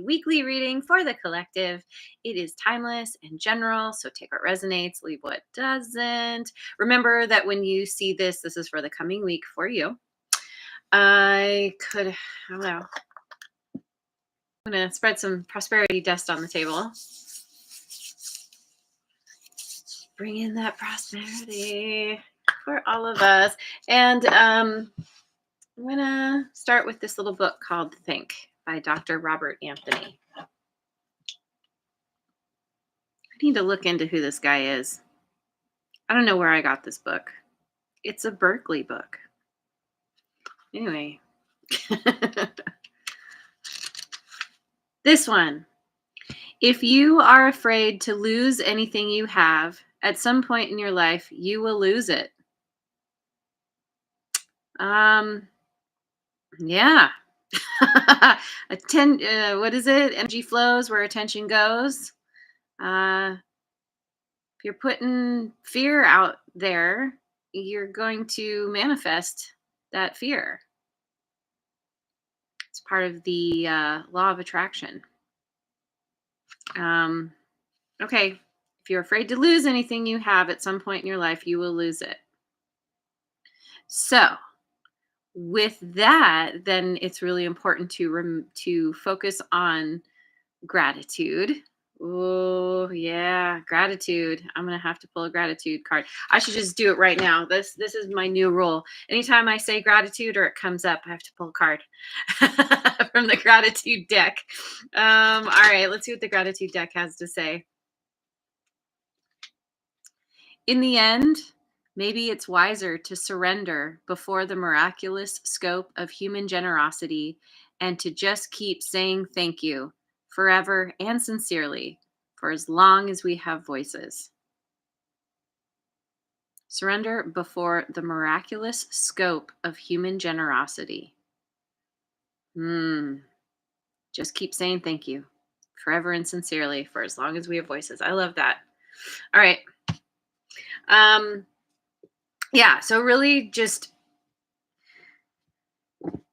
weekly reading for the collective. It is timeless and general, so take what resonates, leave what doesn't. Remember that when you see this, this is for the coming week for you. I don't know. I'm going to spread some prosperity dust on the table. Bring in that prosperity for all of us. And I'm going to start with this little book called Think by Dr. Robert Anthony. I need to look into who this guy is. I don't know where I got this book. It's a Berkeley book. Anyway. This one. If you are afraid to lose anything you have, at some point in your life, you will lose it. Yeah. What is it? Energy flows where attention goes. If you're putting fear out there, you're going to manifest that fear. It's part of the law of attraction. Okay. If you're afraid to lose anything you have at some point in your life, you will lose it. So with that, then it's really important to focus on gratitude. Oh yeah, gratitude. I'm gonna have to pull a gratitude card. I should just do it right now. This is my new rule. Anytime I say gratitude or it comes up, I have to pull a card from the gratitude deck. All right, let's see what the gratitude deck has to say. In the end, maybe it's wiser to surrender before the miraculous scope of human generosity and to just keep saying thank you forever and sincerely for as long as we have voices. Surrender before the miraculous scope of human generosity. Just keep saying thank you forever and sincerely for as long as we have voices. I love that. All right. Yeah, so really just,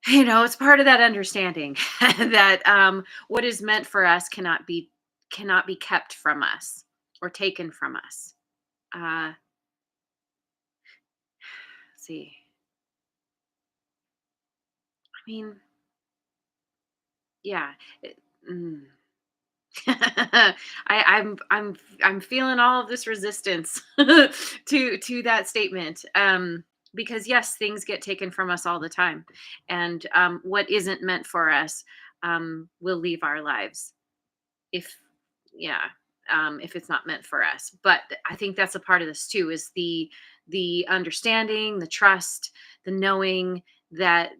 it's part of that understanding that what is meant for us cannot be kept from us or taken from us. Let's see. I mean, yeah. I'm feeling all of this resistance to that statement. Because yes, things get taken from us all the time, and what isn't meant for us will leave our lives if it's not meant for us. But I think that's a part of this too, is the understanding, the trust, the knowing that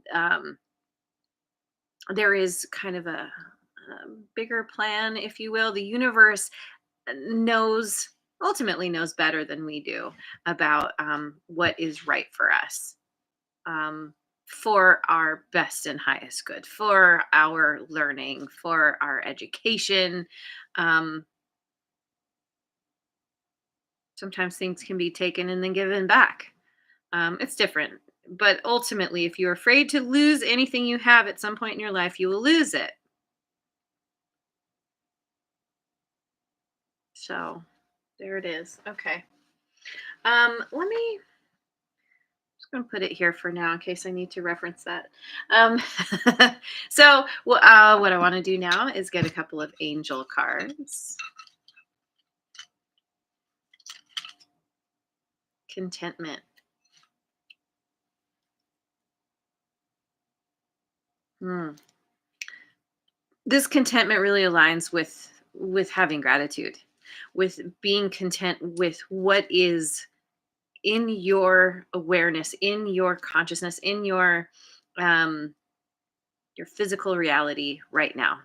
there is kind of a bigger plan, if you will. The universe ultimately knows better than we do about what is right for us, for our best and highest good, for our learning, for our education. Sometimes things can be taken and then given back. It's different. But ultimately, if you're afraid to lose anything you have at some point in your life, you will lose it. So there it is. Okay. Let me just going to put it here for now in case I need to reference that. So what I want to do now is get a couple of angel cards. Contentment. This contentment really aligns with having gratitude, with being content with what is in your awareness, in your consciousness, in your physical reality right now.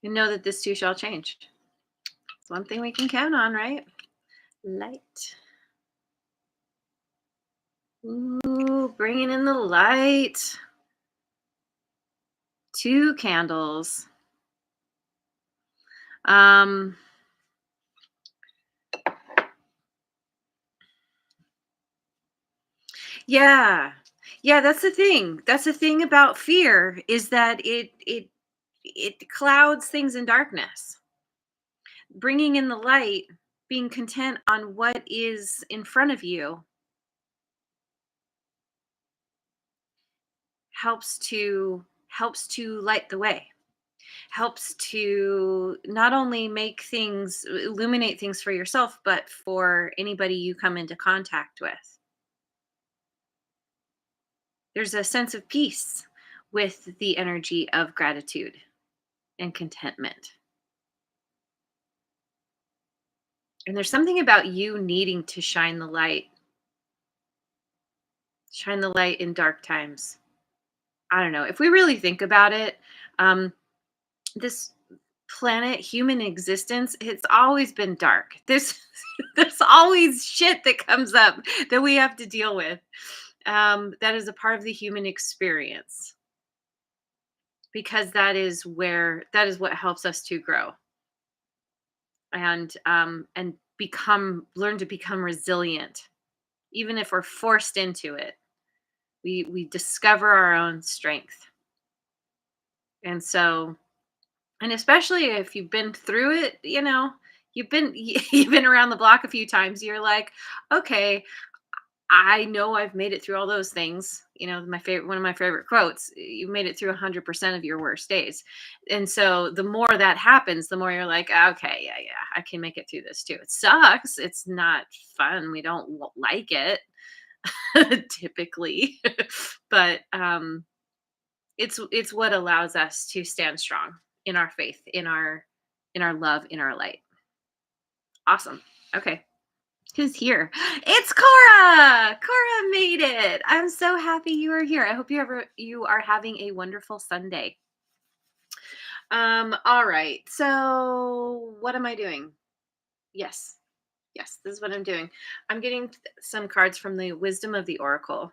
And know that this too shall change. It's one thing we can count on, right? Light. Ooh, bringing in the light. 2 candles. Yeah. Yeah, that's the thing. That's the thing about fear is that it clouds things in darkness. Bringing in the light, being content on what is in front of you helps to light the way. Helps to not only make things illuminate things for yourself, but for anybody you come into contact with. There's a sense of peace with the energy of gratitude and contentment. And there's something about you needing to shine the light in dark times. I don't know. If we really think about it, um, this planet, human existence, it's always been dark. There's always shit that comes up that we have to deal with. That is a part of the human experience because that is what helps us to grow and become learn to become resilient, even if we're forced into it. We discover our own strength, and so and especially if you've been through it, you've been around the block a few times. You're like, okay, I know I've made it through all those things. One of my favorite quotes, you made it through 100% of your worst days. And so the more that happens, the more you're like, okay, yeah, yeah, I can make it through this too. It sucks. It's not fun. We don't like it typically, but it's what allows us to stand strong in our faith, in our love, in our light. Awesome. Okay. Who's here? It's Cora. Cora made it. I'm so happy you are here. I hope you are having a wonderful Sunday. All right. So what am I doing? Yes. Yes, this is what I'm doing. I'm getting some cards from the Wisdom of the Oracle.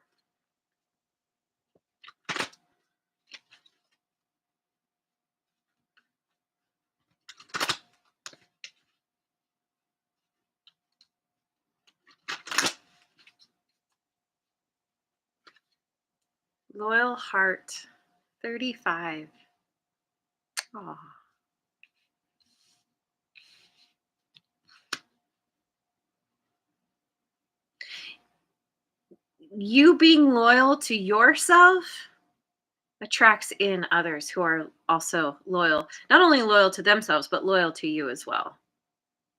Loyal Heart 35. Oh. You being loyal to yourself attracts in others who are also loyal, not only loyal to themselves, but loyal to you as well.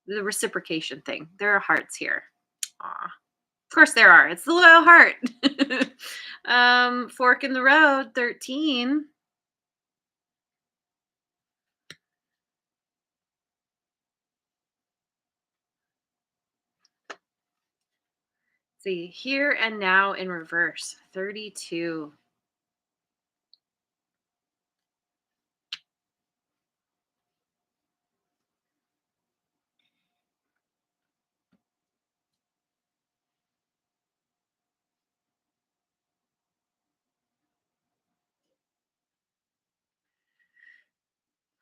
The reciprocation thing. There are hearts here. Aw. Of course there are. It's the loyal heart. Fork in the road, 13. See, here and now in reverse, 32.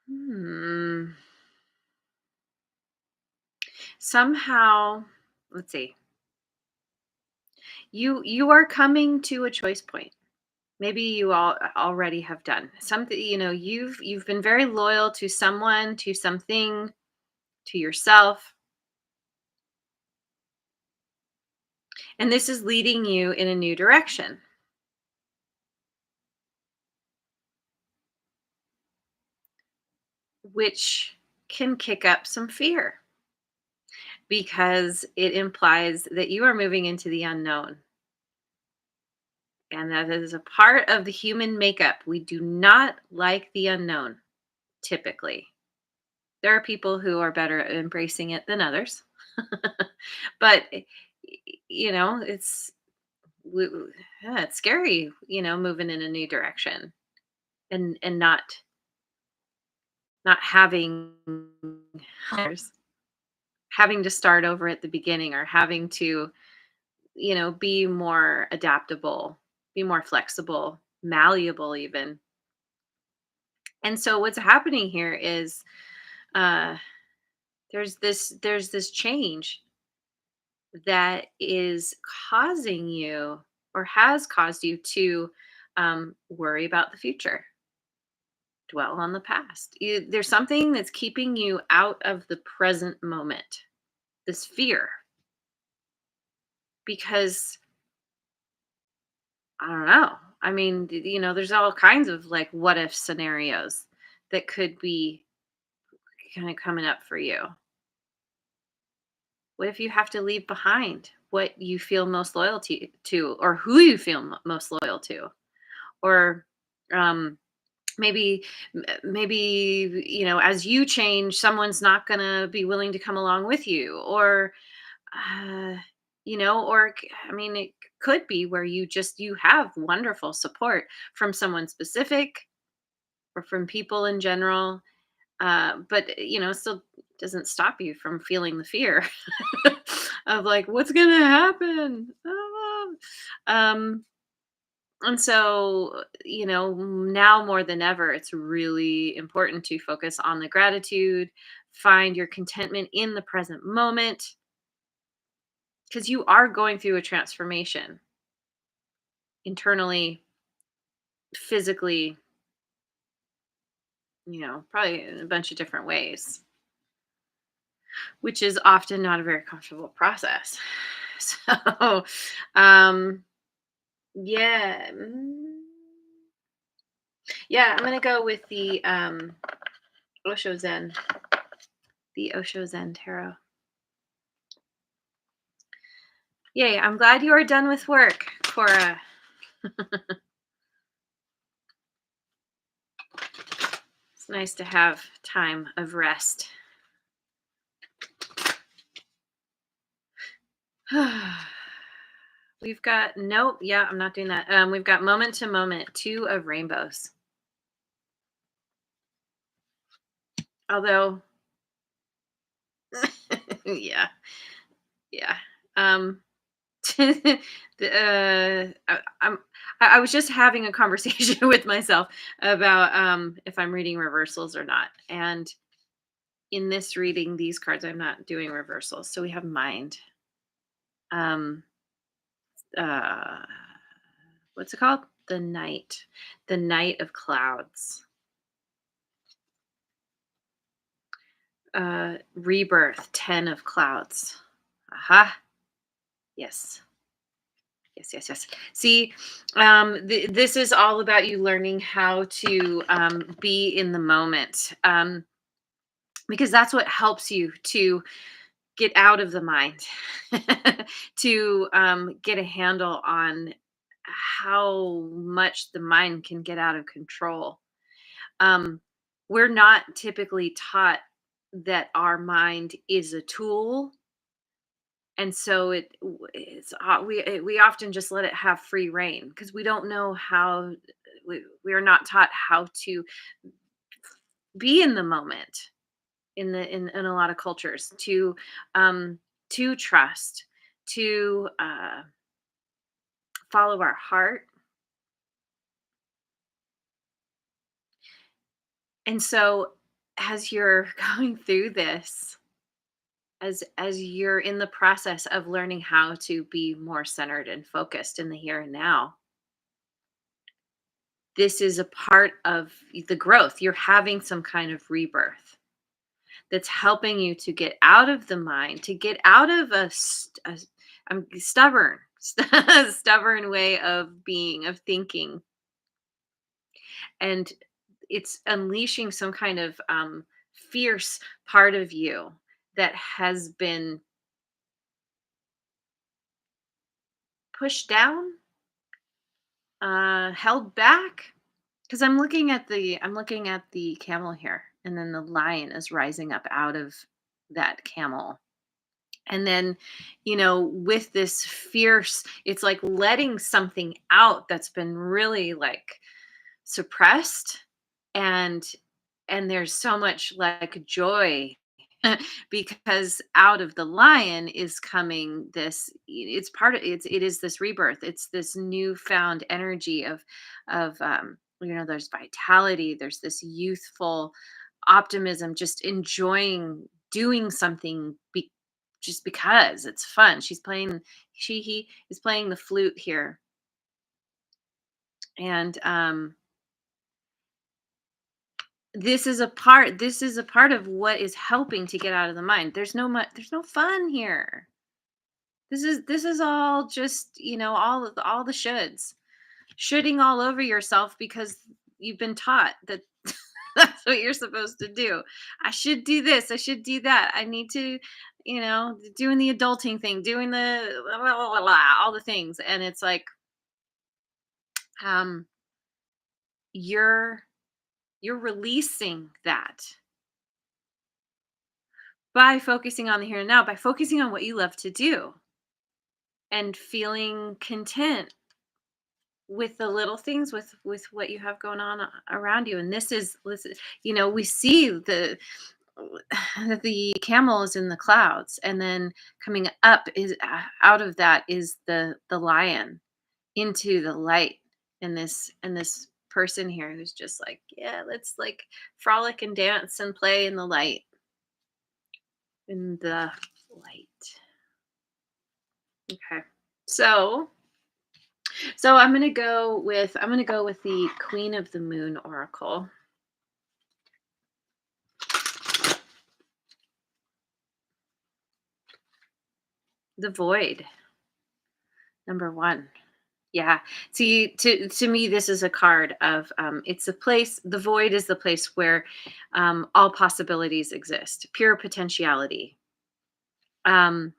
Hmm. Somehow, let's see. You are coming to a choice point. Maybe you all already have done something. You've been very loyal to someone, to something, to yourself, and this is leading you in a new direction, which can kick up some fear because it implies that you are moving into the unknown. And that is a part of the human makeup. We do not like the unknown, typically. There are people who are better at embracing it than others. But, it's scary, moving in a new direction and not having to start over at the beginning or having to be more adaptable, be more flexible, malleable even. And so what's happening here is uh there's this change that is causing you. or has caused you to worry about the future, dwell on the past. There's something that's keeping you out of the present moment, this fear, because I don't know. I mean, there's all kinds of like what if scenarios that could be kind of coming up for you. What if you have to leave behind what you feel most loyalty to, or who you feel most loyal to? Or um, maybe, maybe, as you change, someone's not going to be willing to come along with you. Or, uh, I mean, it could be where you have wonderful support from someone specific or from people in general. But still doesn't stop you from feeling the fear of like, what's gonna happen? Um, and so, now more than ever, it's really important to focus on the gratitude, find your contentment in the present moment, because you are going through a transformation internally, physically, probably in a bunch of different ways, which is often not a very comfortable process. So, um, yeah, yeah, I'm gonna go with Osho Zen, the Osho Zen Tarot. Yay! I'm glad you are done with work, Cora. It's nice to have time of rest. We've got nope. Yeah, I'm not doing that. We've got moment to moment, two of rainbows. Although, yeah, yeah. Um, I was just having a conversation with myself about if I'm reading reversals or not. And in this reading, these cards, I'm not doing reversals. So we have mind. Um, uh, what's it called? The night of clouds. Rebirth, 10 of clouds. Aha. Yes. Yes, yes, yes. See, this is all about you learning how to be in the moment, because that's what helps you to get out of the mind, to get a handle on how much the mind can get out of control. Um, we're not typically taught that our mind is a tool, and so we often just let it have free reign because we don't know how. We are not taught how to be in the moment in a lot of cultures, to trust, to follow our heart. And so as you're going through this, as you're in the process of learning how to be more centered and focused in the here and now, this is a part of the growth. You're having some kind of rebirth that's helping you to get out of the mind, to get out of I'm stubborn, stubborn way of being, of thinking, and it's unleashing some kind of fierce part of you that has been pushed down, held back. Because I'm looking at the camel here, and then the lion is rising up out of that camel. And then, with this fierce, it's like letting something out that's been really like suppressed, and there's so much like joy because out of the lion is coming this, it's part of it is this rebirth, it's this newfound energy of there's vitality, there's this youthful optimism, just enjoying doing something just because it's fun. He is playing the flute here. And this is a part of what is helping to get out of the mind. There's no fun here. This is all just, all the shoulds. Shoulding all over yourself because you've been taught that that's what you're supposed to do. I should do this, I should do that. I need to, doing the adulting thing, doing the blah, blah, blah, blah, all the things. And it's like, um you're you're releasing that by focusing on the here and now, by focusing on what you love to do and feeling content with the little things, with what you have going on around you. And we see the camel is in the clouds, and then coming up is out of that is the lion into the light. And this person here who's just like, yeah, let's like frolic and dance and play in the light, in the light. Okay. So I'm gonna go with the Queen of the Moon Oracle. The Void, number one. Yeah. See, to me, this is a card of, it's a place. The void is the place where all possibilities exist, pure potentiality. Um,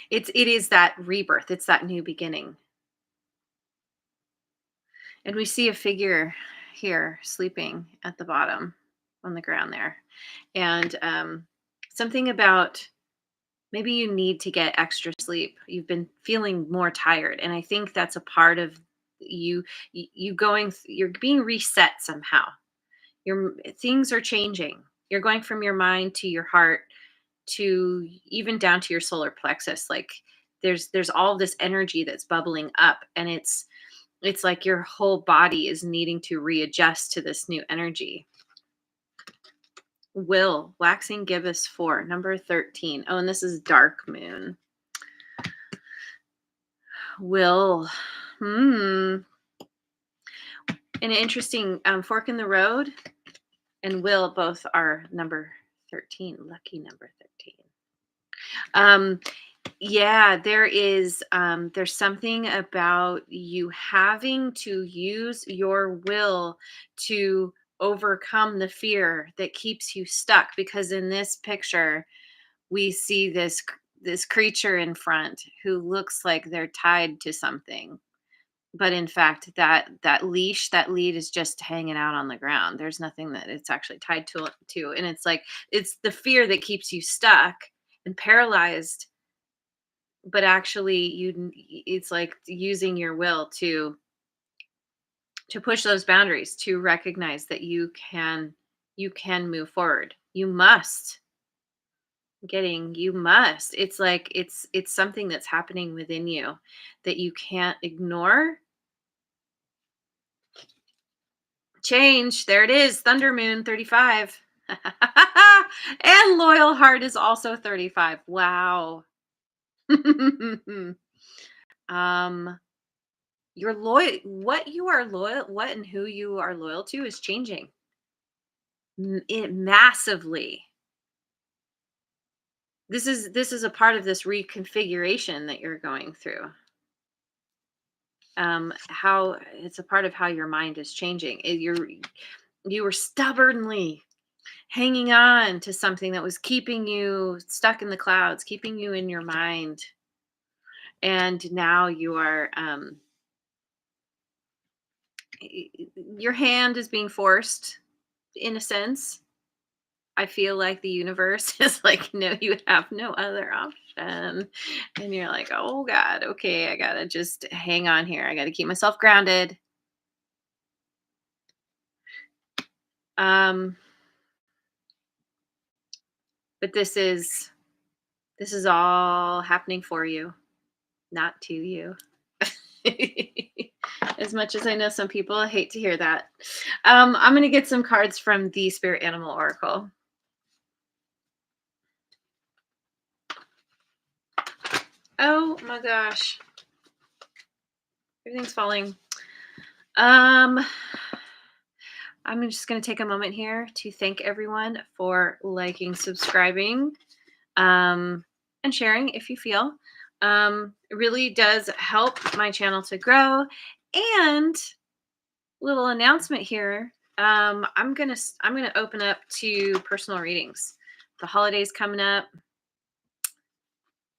it is that rebirth. It's that new beginning. And we see a figure here sleeping at the bottom on the ground there. And something about, maybe you need to get extra sleep. You've been feeling more tired. And I think that's a part of you're being reset somehow. Things are changing. You're going from your mind to your heart to even down to your solar plexus. Like there's all this energy that's bubbling up, and it's like your whole body is needing to readjust to this new energy. Will, waxing gibbous 4, number 13. Oh, and this is dark moon. Will, an interesting fork in the road, and Will both are number 13, lucky number 13. Yeah, there's something about you having to use your will to overcome the fear that keeps you stuck, because in this picture we see this creature in front who looks like they're tied to something, but in fact that lead is just hanging out on the ground. There's nothing that it's actually tied to, and it's like it's the fear that keeps you stuck and paralyzed. But actually it's like using your will to push those boundaries, to recognize that you can move forward. You must. It's like it's something that's happening within you that you can't ignore. Change, there it is, Thunder Moon 35. And Loyal Heart is also 35. Wow. um you're loyal. What and who you are loyal to is changing, it massively. This is a part of this reconfiguration that you're going through. How it's a part of how your mind is changing. You were stubbornly hanging on to something that was keeping you stuck in the clouds, keeping you in your mind, and now you are your hand is being forced, in a sense. I feel like the universe is like, no, you have no other option. And you're like, oh God, okay, I gotta just hang on here. I gotta keep myself grounded. Um, but this is all happening for you, not to you. As much as I know some people hate to hear that. I'm gonna get some cards from the Spirit Animal Oracle. Oh my gosh. Everything's falling. Um, I'm just going to take a moment here to thank everyone for liking, subscribing, um, and sharing if you feel. It really does help my channel to grow. And little announcement here. I'm gonna open up to personal readings. The holidays coming up.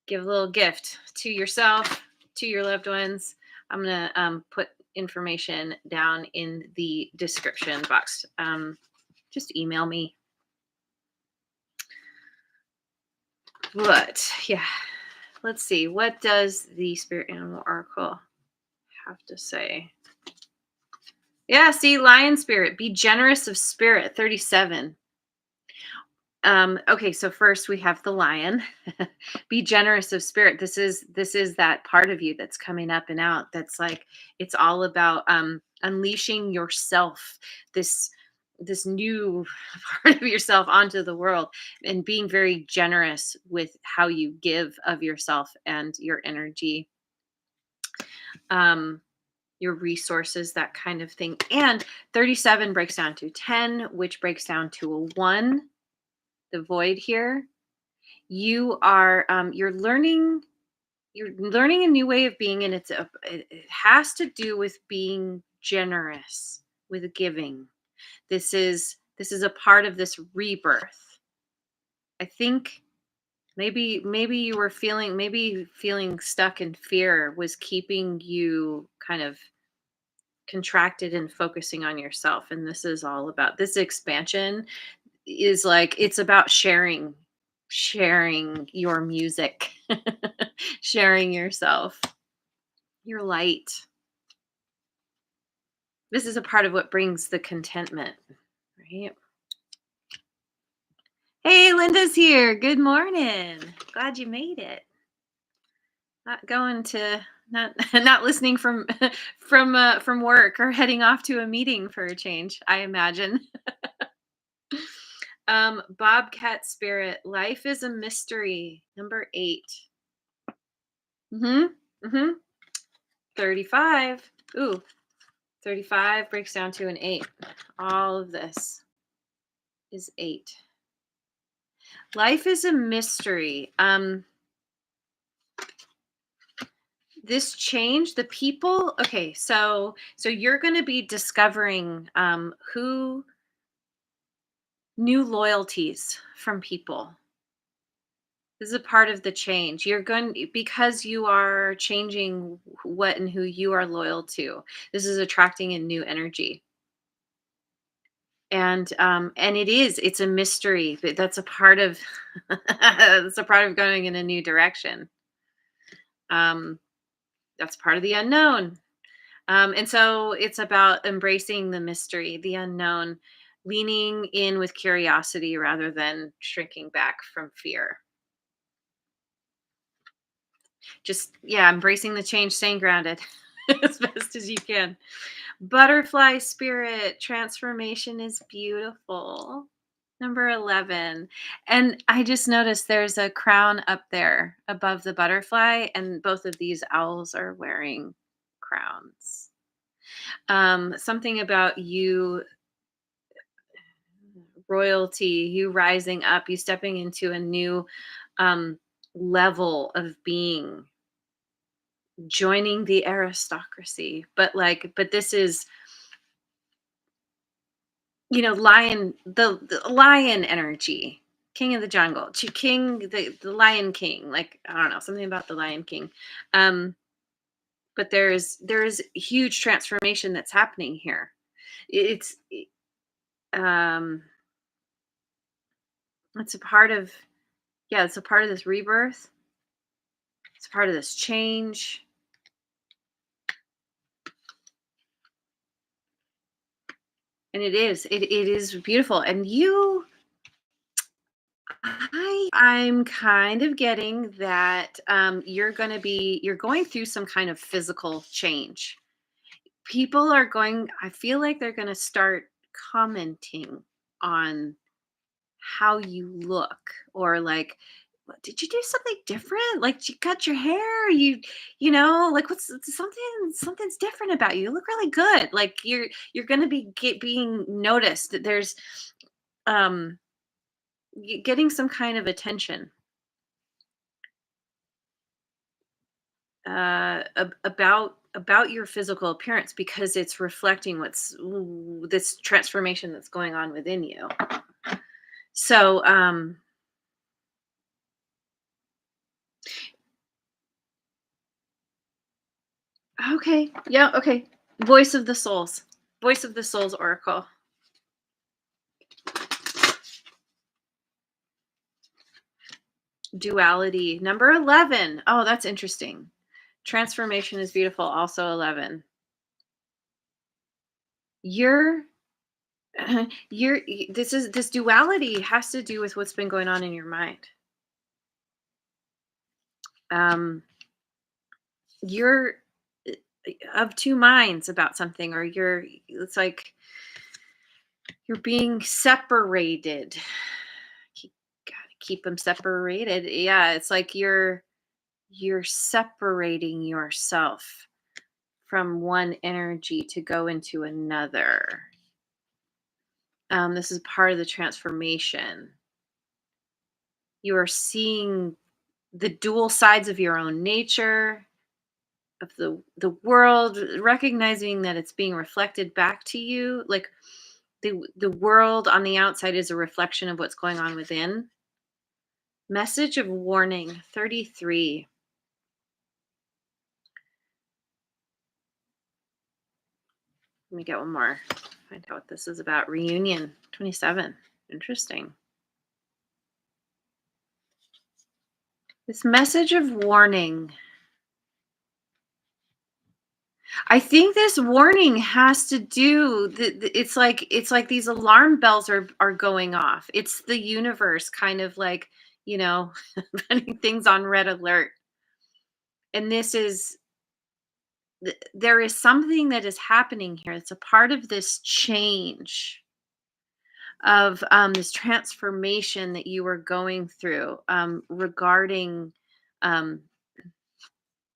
Give a little gift to yourself, to your loved ones. I'm gonna put information down in the description box. Just email me. But yeah, let's see. What does the spirit animal oracle have to say? Yeah, see, lion spirit, be generous of spirit, 37. Okay, so first we have the lion. Be generous of spirit. This is that part of you that's coming up and out. That's like it's all about unleashing yourself, this new part of yourself onto the world, and being very generous with how you give of yourself and your energy. Um your resources, that kind of thing. And 37 breaks down to 10, which breaks down to a 1, the void here. You're learning a new way of being, and it has to do with being generous with giving. This is a part of this rebirth. I think maybe you were feeling stuck in fear was keeping you kind of contracted and focusing on yourself, and this is all about this expansion is like it's about sharing your music, sharing yourself, your light. This is a part of what brings the contentment, right? Hey, Linda's here. Good morning. Glad you made it. Not going to not not listening from from work or heading off to a meeting for a change, I imagine. Bobcat spirit, life is a mystery. Number 8. Mhm. Mhm. 35. Ooh, 35 breaks down to an 8. All of this is 8. Life is a mystery. This change, the people, okay, so you're going to be discovering who new loyalties from people. This is a part of the change. You're going because you are changing what and who you are loyal to. This is attracting a new energy. And it's a mystery, but that's a part of that's a part of going in a new direction. Um that's part of the unknown. And so it's about embracing the mystery, the unknown, leaning in with curiosity rather than shrinking back from fear. Just, yeah, embracing the change, staying grounded as best as you can. Butterfly spirit, transformation is beautiful. Number 11. And I just noticed there's a crown up there above the butterfly, and both of these owls are wearing crowns. Something about you, royalty, you rising up, you stepping into a new um, level of being, joining the aristocracy. But this is, the lion energy, king of the jungle, king, the lion king. Like, I don't know, something about the lion king. Um, but there's huge transformation that's happening here. It's um it's a part of yeah, it's a part of this rebirth. It's a part of this change. And it is beautiful. And I'm kind of getting that you're going through some kind of physical change. People are going I feel like they're going to start commenting on how you look, or like What, did you do something different? Like, you cut your hair? Like, what's something's different about you. You look really good. Like, you're gonna being noticed. That there's um getting some kind of attention about your physical appearance because it's reflecting this transformation that's going on within you. So, okay, yeah, okay. Voice of the souls, voice of the souls oracle. Duality number 11. Oh, that's interesting. Transformation is beautiful, also 11. You're this duality has to do with what's been going on in your mind. um you're of two minds about something, or it's like you're being separated. Gotta keep them separated. Yeah, it's like you're separating yourself from one energy to go into another. This is part of the transformation. You are seeing the dual sides of your own nature, of the world, recognizing that it's being reflected back to you. Like, the world on the outside is a reflection of what's going on within. Message of warning 33. Let me get one more. Find out what this is about. Reunion 27. Interesting. This message of warning. I think this warning has to do. It's like these alarm bells are going off. It's the universe kind of like, you know, putting things on red alert. And there is something that is happening here. It's a part of this change, of this transformation that you were going through, regarding um,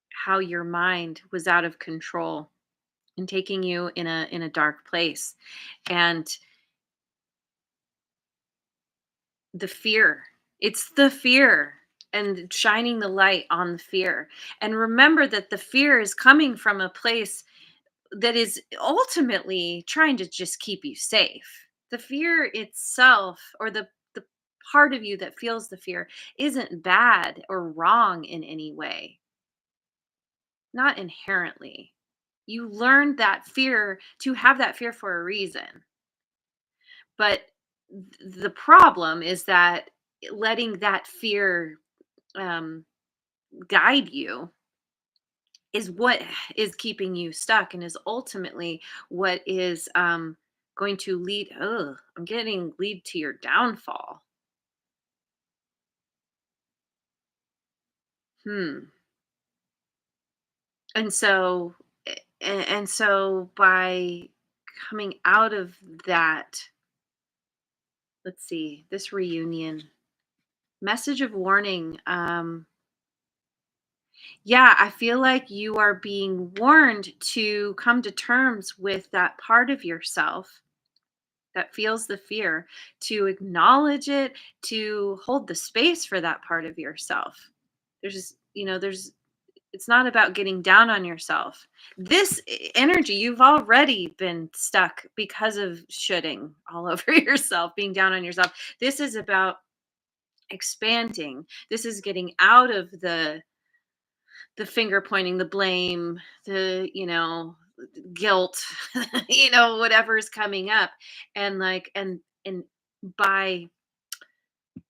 how your mind was out of control and taking you in a dark place, and the fear. It's the fear, and shining the light on the fear. And remember that the fear is coming from a place that is ultimately trying to just keep you safe. The fear itself, or the part of you that feels the fear, isn't bad or wrong in any way. Not inherently. You learned that fear to have that fear for a reason. But the problem is that letting that fear um, guide you is what is keeping you stuck, and is ultimately what is going to lead to your downfall. Hmm. And so, and so by coming out of that, let's see, this reunion message of warning. Yeah, I feel like you are being warned to come to terms with that part of yourself that feels the fear, to acknowledge it, to hold the space for that part of yourself. There's it's not about getting down on yourself. This energy, you've already been stuck because of shooting all over yourself, being down on yourself. This is about expanding. This is getting out of the finger pointing, the blame, guilt, whatever's coming up. And like, and by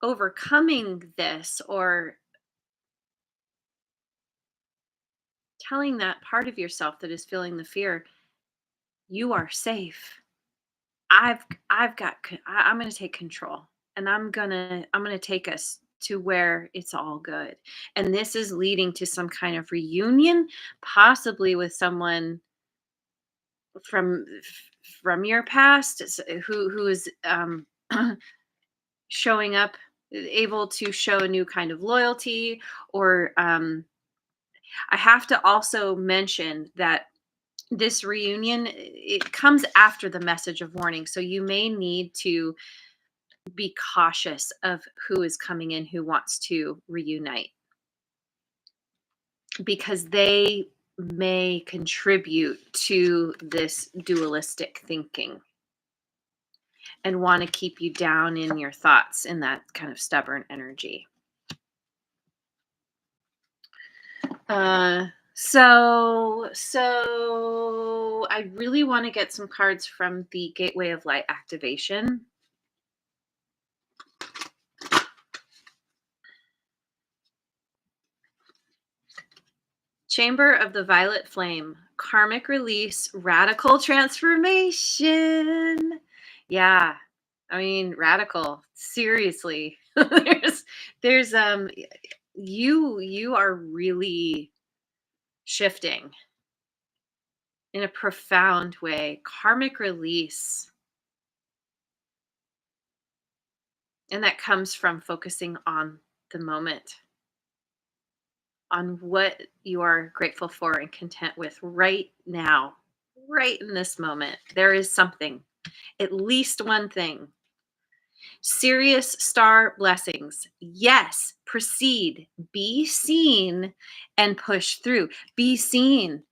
overcoming this, or telling that part of yourself that is feeling the fear, you are safe. I've got I'm going to take control, and I'm going to take us to where it's all good. And this is leading to some kind of reunion, possibly with someone from from your past, who is showing up. able to show a new kind of loyalty, or I have to also mention that this reunion, it comes after the message of warning, so you may need to be cautious of who is coming in who wants to reunite, because they may contribute to this dualistic thinking and want to keep you down in your thoughts in that kind of stubborn energy. So I really want to get some cards from the Gateway of Light activation. Chamber of the Violet Flame, karmic release, radical transformation. Yeah. I mean, radical. Seriously. There's you are really shifting in a profound way. Karmic release. And that comes from focusing on the moment, on what you are grateful for and content with right now, right in this moment. There is something, at least one thing. Serious star blessings. Yes, proceed, be seen, and push through. Be seen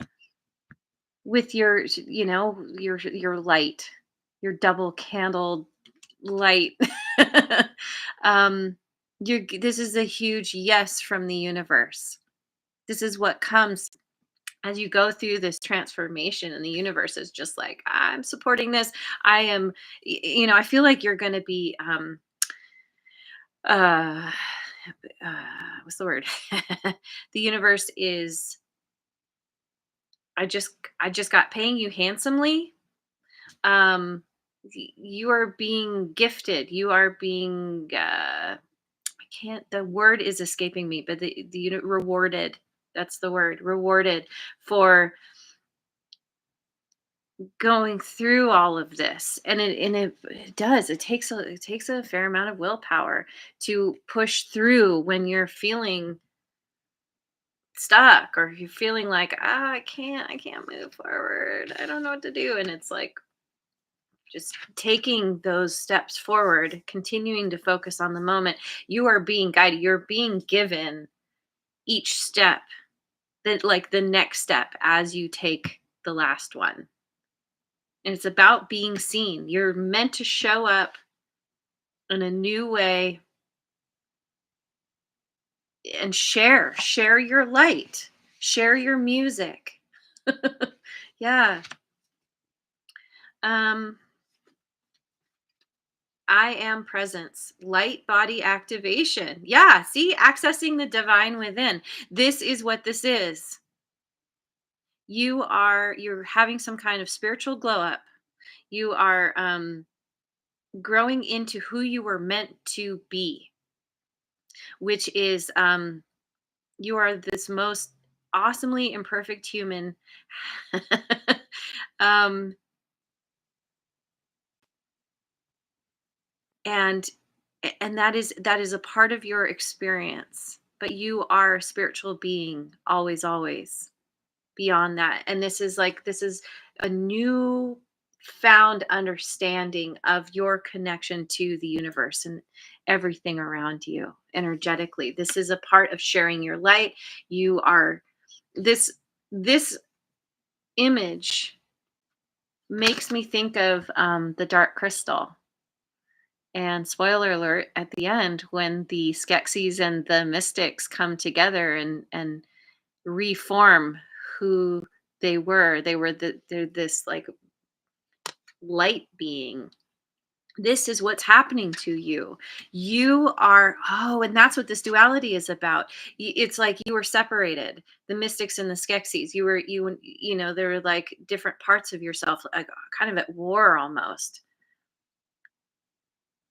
with your, your light, your double candle light. um, this is a huge yes from the universe. This is what comes as you go through this transformation, and the universe is just like, I'm supporting this. I am, I feel like you're going to be, uh, what's the word? The universe is, I just got paying you handsomely. You are being gifted. You are being, I can't, the word is escaping me, but rewarded. That's the word, rewarded for going through all of this. And it does, it takes a fair amount of willpower to push through when you're feeling stuck, or you're feeling like, I can't move forward, I don't know what to do. And it's like, just taking those steps forward, continuing to focus on the moment. You are being guided, you're being given each step, that like the next step as you take the last one. And it's about being seen. You're meant to show up in a new way and share your light, share your music. Yeah. Um, I am presence, light body activation. Yeah. See, accessing the divine within. This is what this is. You're having some kind of spiritual glow up. You are growing into who you were meant to be, which is, you are this most awesomely imperfect human. um, and and that is a part of your experience. But you are a spiritual being, always, always beyond that. And this is a new found understanding of your connection to the universe and everything around you energetically. This is a part of sharing your light. You are this image makes me think of the dark crystal. And spoiler alert, at the end, when the Skeksis and the mystics come together and reform who they're this like light being. This is what's happening to you. You are, oh, and that's what this duality is about. It's like you were separated, the mystics and the Skeksis. They were like different parts of yourself, like kind of at war almost.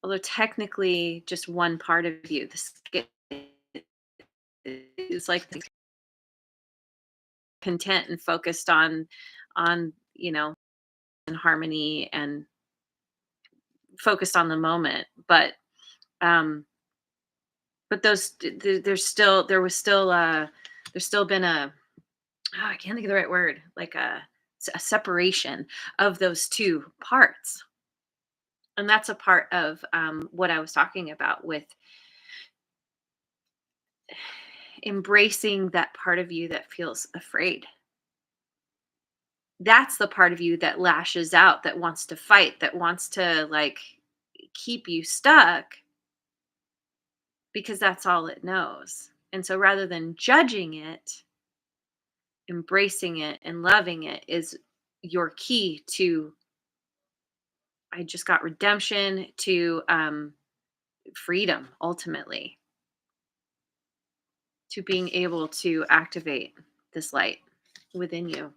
Although technically just one part of you, the is like content and focused on and harmony and focused on the moment. But But there's still been a, oh, I can't think of the right word, like a separation of those two parts. And that's a part of what I was talking about with embracing that part of you that feels afraid. That's the part of you that lashes out, that wants to fight, that wants to like keep you stuck because that's all it knows. And so rather than judging it, embracing it and loving it is your key to, I just got redemption, to freedom, ultimately, to being able to activate this light within you.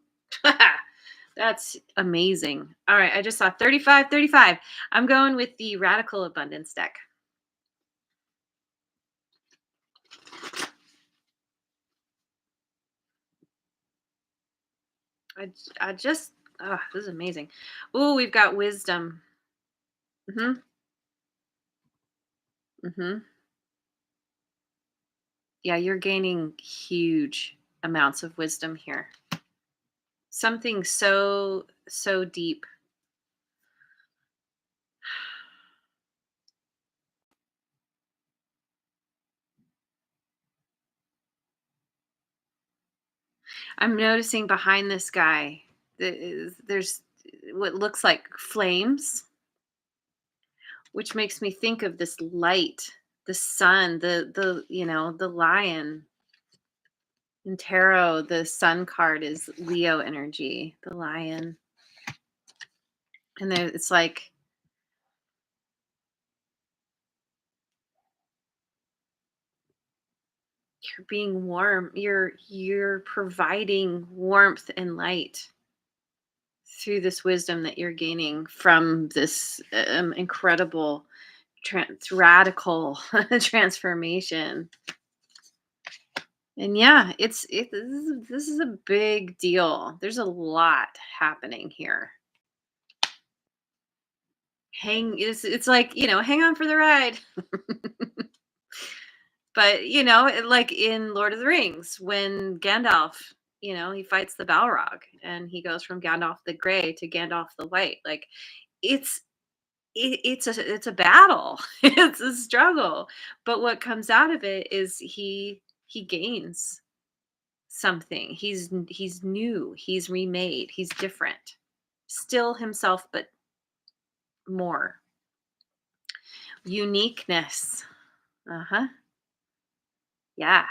That's amazing. All right, I just saw 35, 35. I'm going with the Radical Abundance deck. I just, oh, this is amazing. Oh, we've got wisdom. Mm-hmm. Mm-hmm. Yeah, you're gaining huge amounts of wisdom here. Something so, so deep. I'm noticing behind this guy, there's what looks like flames, which makes me think of this light, the sun, the lion. In tarot, the sun card is Leo energy, the lion. And there, it's like you're being warm. You're providing warmth and light through this wisdom that you're gaining from this incredible radical transformation. And yeah, this is a big deal. There's a lot happening here. It's like, hang on for the ride. But, like in Lord of the Rings, when Gandalf, he fights the Balrog and he goes from Gandalf the Gray to Gandalf the White. Like it's it's a battle. It's a struggle. But what comes out of it is he gains something. He's new, he's remade, he's different. Still himself, but more uniqueness. Uh-huh. Yeah.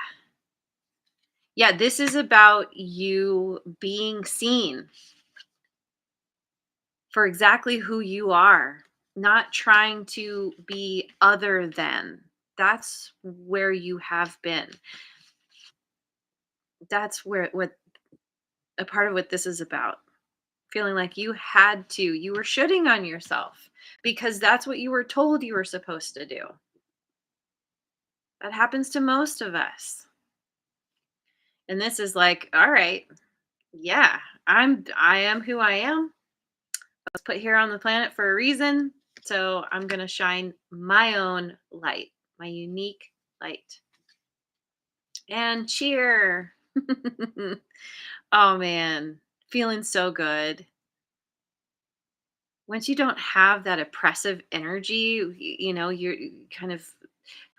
Yeah, this is about you being seen for exactly who you are, not trying to be other than. That's where you have been. That's where what a part of what this is about. Feeling like you were shitting on yourself because that's what you were told you were supposed to do. That happens to most of us. And this is like, all right, yeah, I am who I am. I was put here on the planet for a reason. So I'm going to shine my own light, my unique light. And cheer. Oh man, feeling so good. Once you don't have that oppressive energy, you're kind of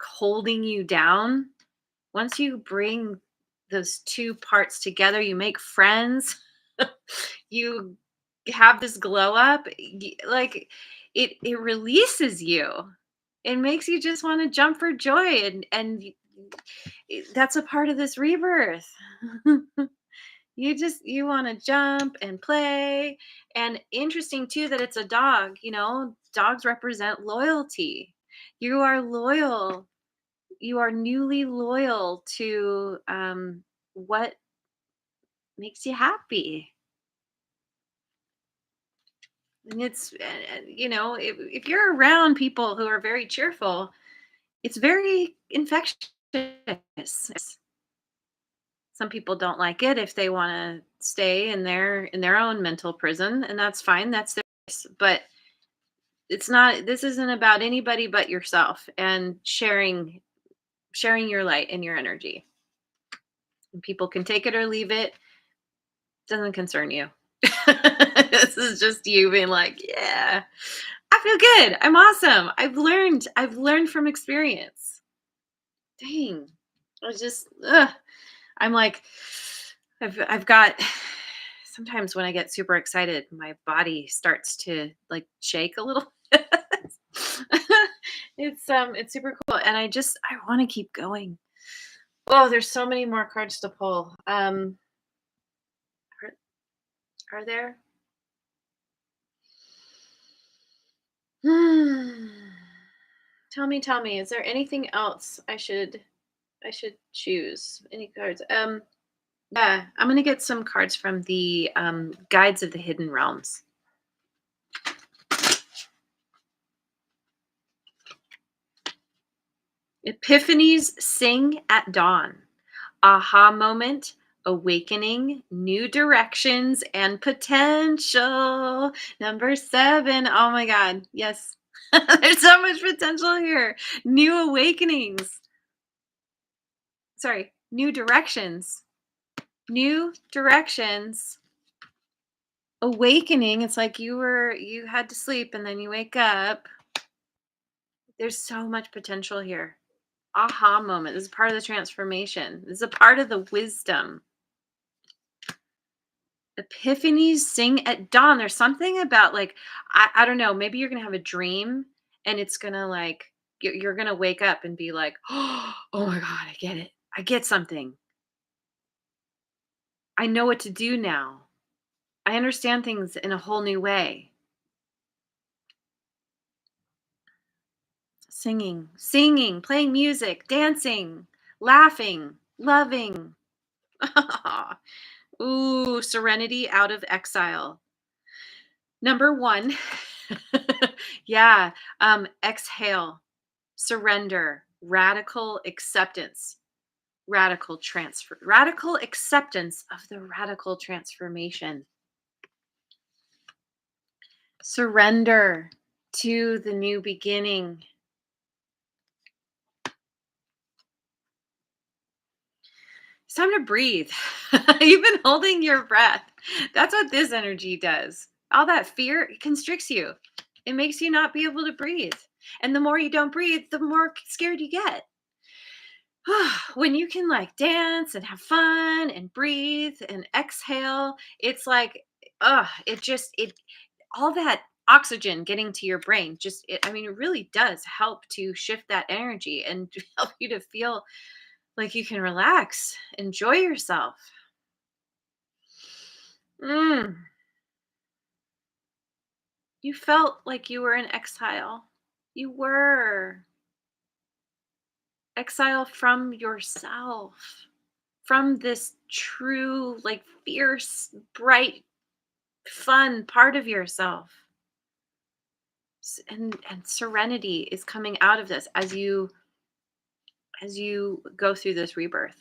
holding you down. Once you bring those two parts together, you make friends, you have this glow up, like it releases you. It makes you just want to jump for joy, that's a part of this rebirth. You want to jump and play. And interesting too that it's a dog, dogs represent loyalty. You are loyal. You are newly loyal to what makes you happy. And if you're around people who are very cheerful, it's very infectious. Some people don't like it if they want to stay in their own mental prison, and that's fine. That's their choice. But this isn't about anybody but yourself and sharing sharing your light and your energy. And people can take it or leave it. Doesn't concern you. This is just you being like, yeah, I feel good. I'm awesome. I've learned from experience. Dang. I just I'm like I've got sometimes when I get super excited, my body starts to like shake a little. It's super cool and I want to keep going. Oh, there's so many more cards to pull. Are there? Hmm. Tell me, is there anything else I should choose? Any cards? Yeah, I'm gonna get some cards from the Guides of the Hidden Realms. Epiphanies sing at dawn. Aha moment, awakening, new directions, and potential. Number 7. Oh my God. Yes. There's so much potential here. New awakenings. Sorry, new directions. New directions. Awakening. It's like you had to sleep and then you wake up. There's so much potential here. Aha moment. This is part of the transformation. This is a part of the wisdom. Epiphanies sing at dawn. There's something about like I don't know, maybe you're gonna have a dream and it's gonna like you're gonna wake up and be like, oh my God, I get it. I get something. I know what to do now. I understand things in a whole new way. Singing, playing music, dancing, laughing, loving. Ooh, serenity out of exile. Number 1. Yeah, exhale, surrender, radical acceptance, radical acceptance of the radical transformation. Surrender to the new beginning. It's time to breathe. You've been holding your breath. That's what this energy does. All that fear it constricts you. It makes you not be able to breathe. And the more you don't breathe, the more scared you get. When you can like dance and have fun and breathe and exhale, it's like, it all that oxygen getting to your brain I mean, it really does help to shift that energy and help you to feel like you can relax, enjoy yourself. Mm. You felt like you were in exile. You were exile from yourself, from this true, like fierce, bright, fun part of yourself. And serenity is coming out of this as you go through this rebirth.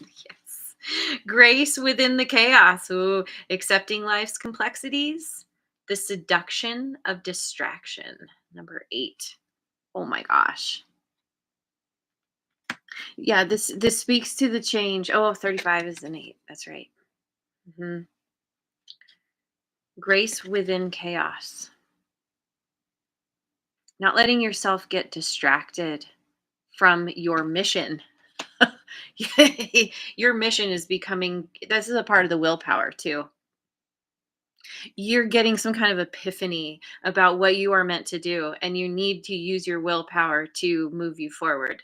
Yes. Grace within the chaos. Ooh, accepting life's complexities. The seduction of distraction. Number 8. Oh my gosh. Yeah, this speaks to the change. Oh, 35 is an 8. That's right. Mhm. Grace within chaos. Not letting yourself get distracted from your mission. Your mission is becoming this is a part of the willpower too. You're getting some kind of epiphany about what you are meant to do, and you need to use your willpower to move you forward.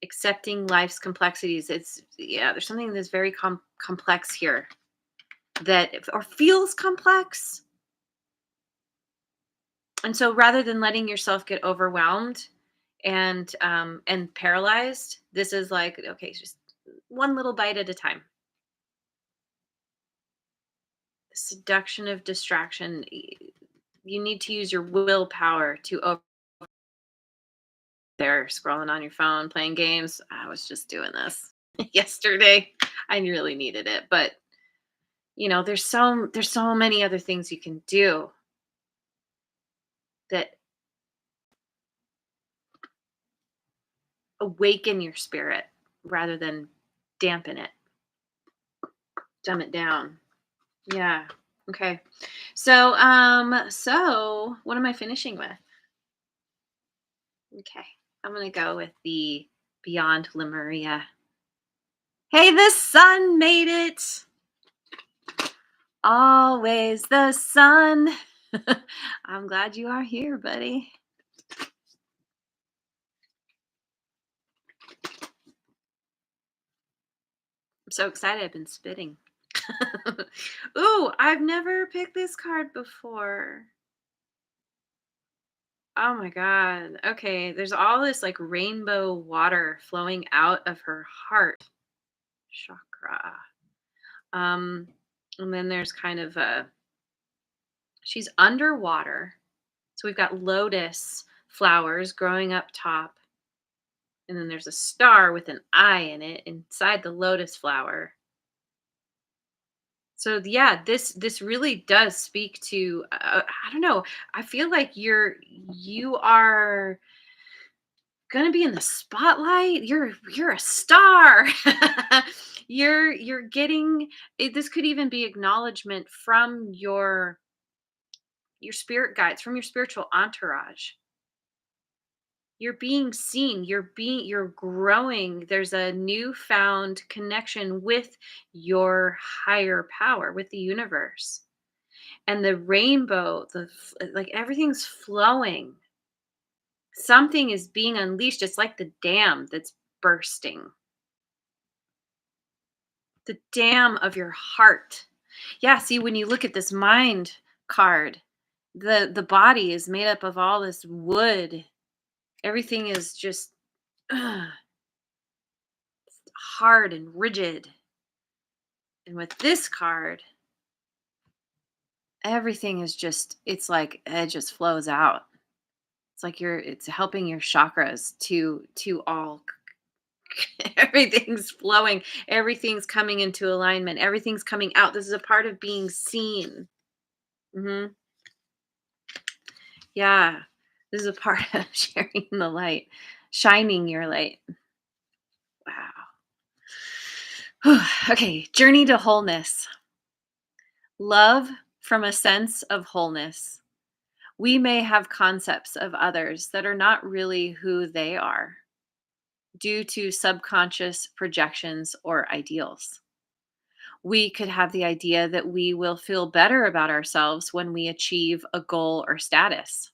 Accepting life's complexities. It's yeah, there's something that's very complex here that or feels complex. And so rather than letting yourself get overwhelmed and paralyzed, this is like okay, just one little bite at a time. Seduction of distraction. You need to use your willpower to over there scrolling on your phone, playing games. I was just doing this yesterday. I really needed it, but there's so many other things you can do that awaken your spirit rather than dampen it, dumb it down. Yeah. Okay. So what am I finishing with? Okay. I'm gonna go with the Beyond Lemuria. Hey, the sun made it. Always the sun. I'm glad you are here, buddy. I'm so excited. I've been spitting. Ooh, I've never picked this card before. Oh my god. Okay, there's all this like rainbow water flowing out of her heart chakra. Um and then there's kind of a she's underwater. So we've got lotus flowers growing up top, and then there's a star with an eye in it inside the lotus flower. So yeah, this really does speak to I don't know. I feel like you are going to be in the spotlight. You're a star. You're getting this could even be acknowledgement from your spirit guides, from your spiritual entourage. You're being seen, you're growing. There's a newfound connection with your higher power, with the universe. And the rainbow, like everything's flowing. Something is being unleashed. It's like the dam that's bursting. The dam of your heart. Yeah, see, when you look at this mind card, the body is made up of all this wood. Everything is just ugh, hard and rigid. And with this card, everything is just it's like it just flows out. It's like it's helping your chakras to all everything's flowing, everything's coming into alignment, everything's coming out. This is a part of being seen. Mhm. Yeah. This is a part of sharing the light, shining your light. Wow. Okay, journey to wholeness. Love from a sense of wholeness. We may have concepts of others that are not really who they are due to subconscious projections or ideals. We could have the idea that we will feel better about ourselves when we achieve a goal or status.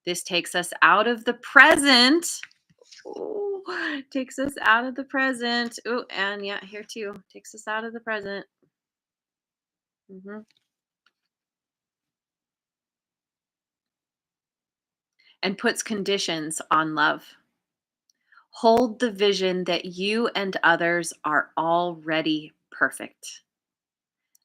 This takes us out of the present. Ooh, takes us out of the present. Oh, and yeah, here too. Takes us out of the present. Mhm. And puts conditions on love. Hold the vision that you and others are already perfect.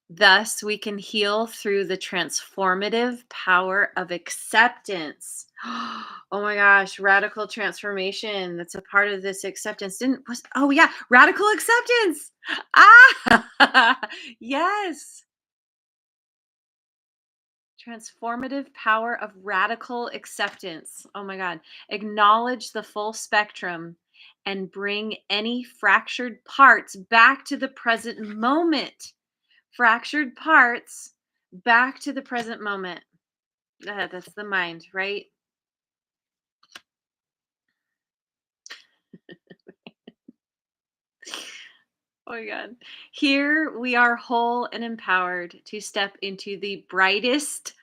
Thus, we can heal through the transformative power of acceptance. Oh my gosh, radical transformation. That's a part of this acceptance. Didn't was oh yeah, radical acceptance. Ah, yes. Transformative power of radical acceptance. Oh my God. Acknowledge the full spectrum and bring any fractured parts back to the present moment. Fractured parts back to the present moment. That's the mind, right? Oh my God. Here we are whole and empowered to step into the brightest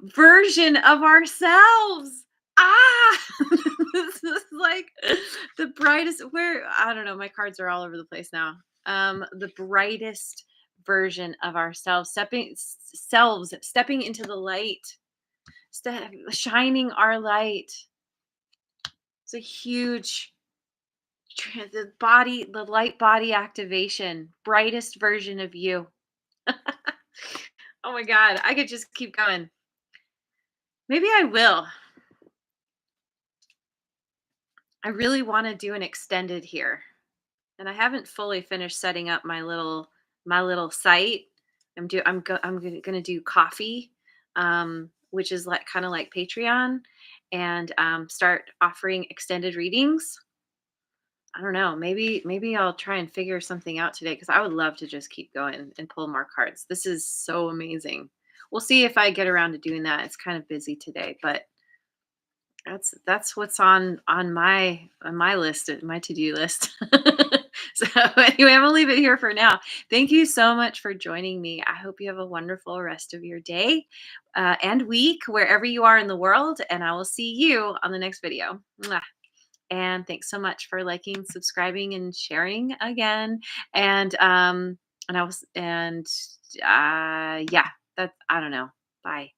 version of ourselves. Ah, this is like the brightest. Where I don't know, my cards are all over the place now. The brightest version of ourselves, stepping into the light, shining our light. It's a huge the light body activation, brightest version of you. Oh my God, I could just keep going. Maybe I will. I really want to do an extended here. And I haven't fully finished setting up my little site. I'm gonna do coffee, which is like kind of like Patreon, and start offering extended readings. I don't know. Maybe I'll try and figure something out today because I would love to just keep going and pull more cards. This is so amazing. We'll see if I get around to doing that. It's kind of busy today, but that's what's on my list, my to-do list. So anyway, I'm gonna leave it here for now. Thank you so much for joining me. I hope you have a wonderful rest of your day and week wherever you are in the world, and I will see you on the next video. Mwah. And thanks so much for liking, subscribing, and sharing again. And I was and yeah, that's I don't know. Bye.